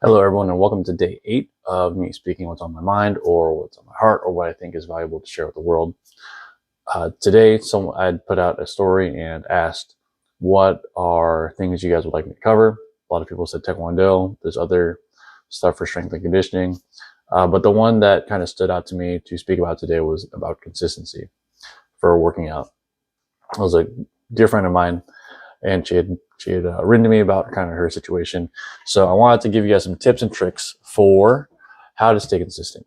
Hello, everyone, and welcome to day 8 of me speaking what's on my mind or what's on my heart or what I think is valuable to share with the world. Today, I'd put out a story and asked what are things you guys would like me to cover. A lot of people said Taekwondo. There's other stuff for strength and conditioning. But the one that kind of stood out to me to speak about today was about consistency for working out. It was a dear friend of mine, and she had written to me about kind of her situation. So I wanted to give you guys some tips and tricks for how to stay consistent.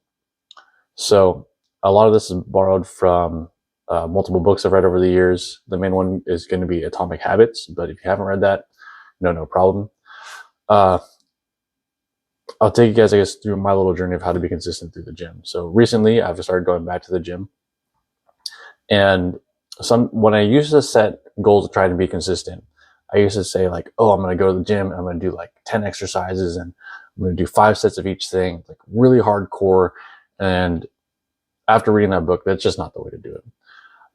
So a lot of this is borrowed from multiple books I've read over the years. The main one is going to be Atomic Habits, but if you haven't read that, no problem. I'll take you guys, I guess, through my little journey of how to be consistent through the gym. So recently I've started going back to the gym, and when I used to set goals to try to be consistent, I used to say like, oh, I'm going to go to the gym and I'm going to do like 10 exercises and I'm going to do 5 sets of each thing, like really hardcore. And after reading that book, that's just not the way to do it.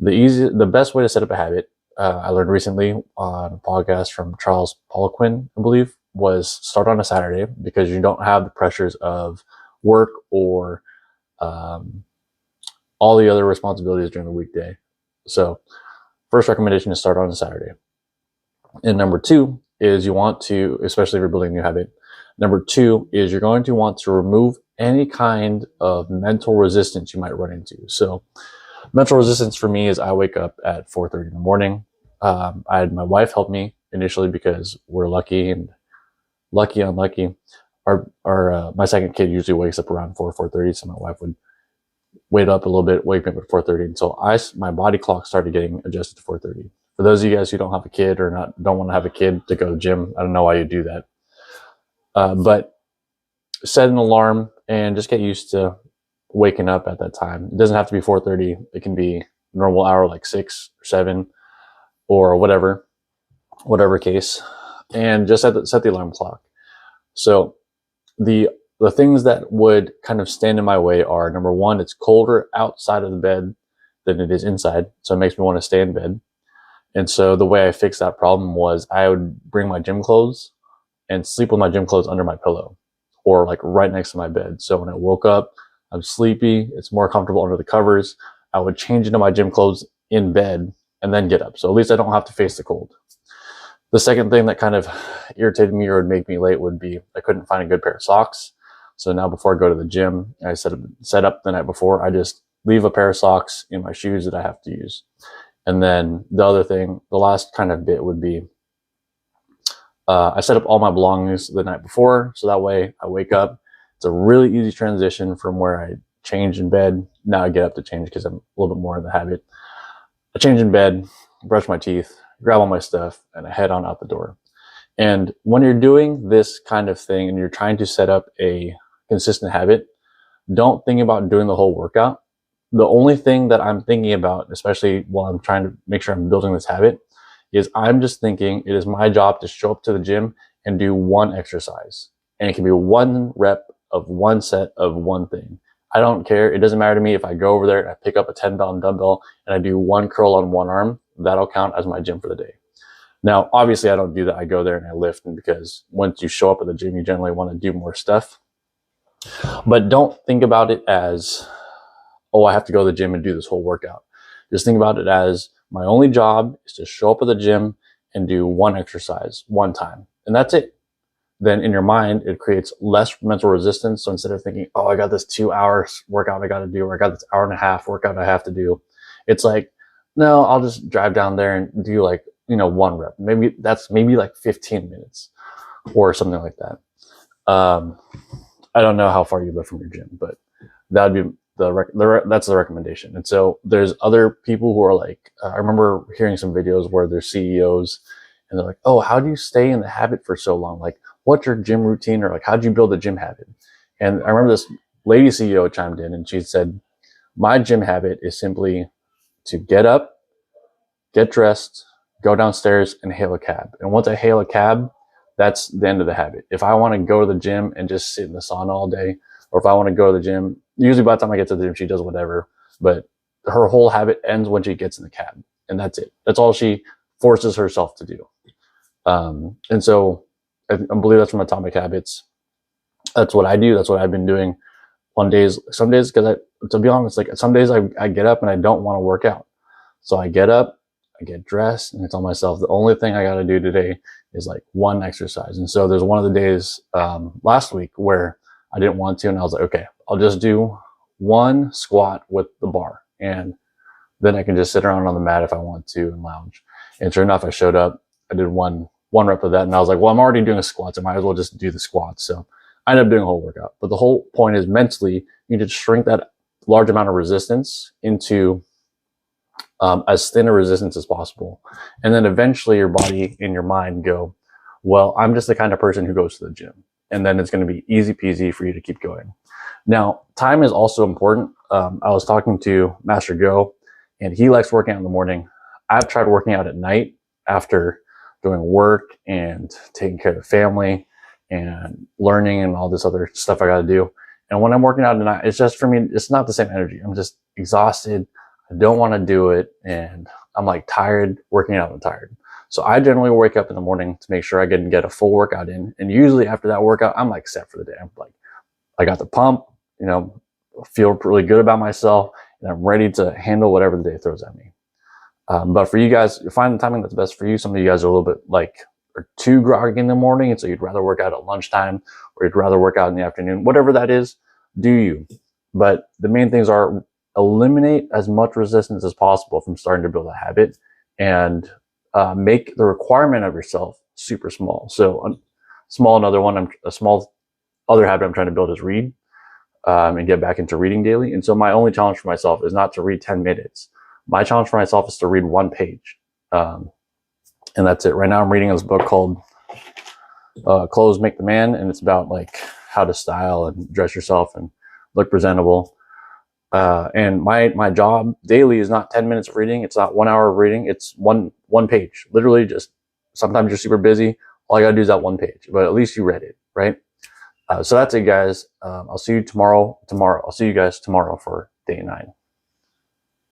The best way to set up a habit, I learned recently on a podcast from Charles Poliquin, I believe, was start on a Saturday, because you don't have the pressures of work or all the other responsibilities during the weekday. So first recommendation is start on a Saturday. And number 2 is you want to, especially if you're building a new habit, number 2 is you're going to want to remove any kind of mental resistance you might run into. So mental resistance for me is I wake up at 4:30 in the morning. I had my wife help me initially because we're lucky, unlucky. My second kid usually wakes up around 4:30, so my wife would wake up a little bit, wake me up at 4:30 until my body clock started getting adjusted to 4:30. For those of you guys who don't have a kid or don't want to have a kid to go to the gym, I don't know why you do that. But set an alarm and just get used to waking up at that time. It doesn't have to be 4:30. It can be normal hour like 6 or 7 or whatever case. And just set the alarm clock. So the things that would kind of stand in my way are, number 1, it's colder outside of the bed than it is inside. So it makes me want to stay in bed. And so the way I fixed that problem was I would bring my gym clothes and sleep with my gym clothes under my pillow or like right next to my bed. So when I woke up, I'm sleepy, it's more comfortable under the covers. I would change into my gym clothes in bed and then get up. So at least I don't have to face the cold. The second thing that kind of irritated me or would make me late would be I couldn't find a good pair of socks. So now before I go to the gym, I set up the night before, I just leave a pair of socks in my shoes that I have to use. And then the other thing, the last kind of bit would be, I set up all my belongings the night before. So that way I wake up. It's a really easy transition from where I change in bed. Now I get up to change because I'm a little bit more in the habit. I change in bed, brush my teeth, grab all my stuff, and I head on out the door. And when you're doing this kind of thing and you're trying to set up a consistent habit, don't think about doing the whole workout. The only thing that I'm thinking about, especially while I'm trying to make sure I'm building this habit, is I'm just thinking it is my job to show up to the gym and do one exercise. And it can be 1 rep of 1 set of 1 thing. I don't care. It doesn't matter to me if I go over there and I pick up a 10-pound dumbbell and I do 1 curl on 1 arm. That'll count as my gym for the day. Now, obviously, I don't do that. I go there and I lift, and because once you show up at the gym, you generally want to do more stuff. But don't think about it as, oh, I have to go to the gym and do this whole workout. Just think about it as my only job is to show up at the gym and do 1 exercise 1 time. And that's it. Then in your mind, it creates less mental resistance. So instead of thinking, oh, I got this 2 hours workout I got to do, or I got this 1.5 hour workout I have to do, it's like, no, I'll just drive down there and do like, 1 rep. Maybe that's like 15 minutes or something like that. I don't know how far you live from your gym, but that would be that's the recommendation. And so there's other people who are like, I remember hearing some videos where they're CEOs and they're like, oh, how do you stay in the habit for so long? Like, what's your gym routine? Or like, how'd you build a gym habit? And I remember this lady CEO chimed in and she said, my gym habit is simply to get up, get dressed, go downstairs and hail a cab. And once I hail a cab, that's the end of the habit. If I want to go to the gym and just sit in the sauna all day, or if I want to go to the gym, usually by the time I get to the gym, she does whatever, but her whole habit ends when she gets in the cab, and that's it. That's all she forces herself to do. And so I believe that's from Atomic Habits. That's what I do. That's what I've been doing on days, some days, because to be honest, like some days I get up and I don't want to work out. So I get up, I get dressed, and I tell myself the only thing I got to do today is like one exercise. And so there's one of the days last week where I didn't want to, and I was like, okay, I'll just do one squat with the bar, and then I can just sit around on the mat if I want to and lounge. And sure enough, I showed up, I did one rep of that, and I was like, well, I'm already doing squats, I might as well just do the squats. So I ended up doing a whole workout. But the whole point is mentally, you need to shrink that large amount of resistance into as thin a resistance as possible. And then eventually your body and your mind go, well, I'm just the kind of person who goes to the gym. And then it's going to be easy peasy for you to keep going. Now, time is also important. I was talking to Master Go, and he likes working out in the morning. I've tried working out at night after doing work and taking care of the family and learning and all this other stuff I got to do. And when I'm working out at night, it's just, for me, it's not the same energy. I'm just exhausted. I don't want to do it. And I'm like tired working out. I'm tired. So I generally wake up in the morning to make sure I can get a full workout in. And usually after that workout, I'm like set for the day. I'm like, I got the pump, you know, feel really good about myself, and I'm ready to handle whatever the day throws at me. But for you guys, you find the timing that's best for you. Some of you guys are a little bit like, are too groggy in the morning, and so you'd rather work out at lunchtime, or you'd rather work out in the afternoon. Whatever that is, do you. But the main things are eliminate as much resistance as possible from starting to build a habit, and make the requirement of yourself super small. So a small other habit I'm trying to build is read, and get back into reading daily. And so my only challenge for myself is not to read 10 minutes. My challenge for myself is to read one page. And that's it. Right now I'm reading this book called Clothes Make the Man, and it's about like how to style and dress yourself and look presentable. And my job daily is not 10 minutes of reading. It's not 1 hour of reading. It's one page. Literally, just sometimes you're super busy. All I gotta do is that one page, but at least you read it, right? So that's it, guys. I'll see you tomorrow. I'll see you guys tomorrow for day 9.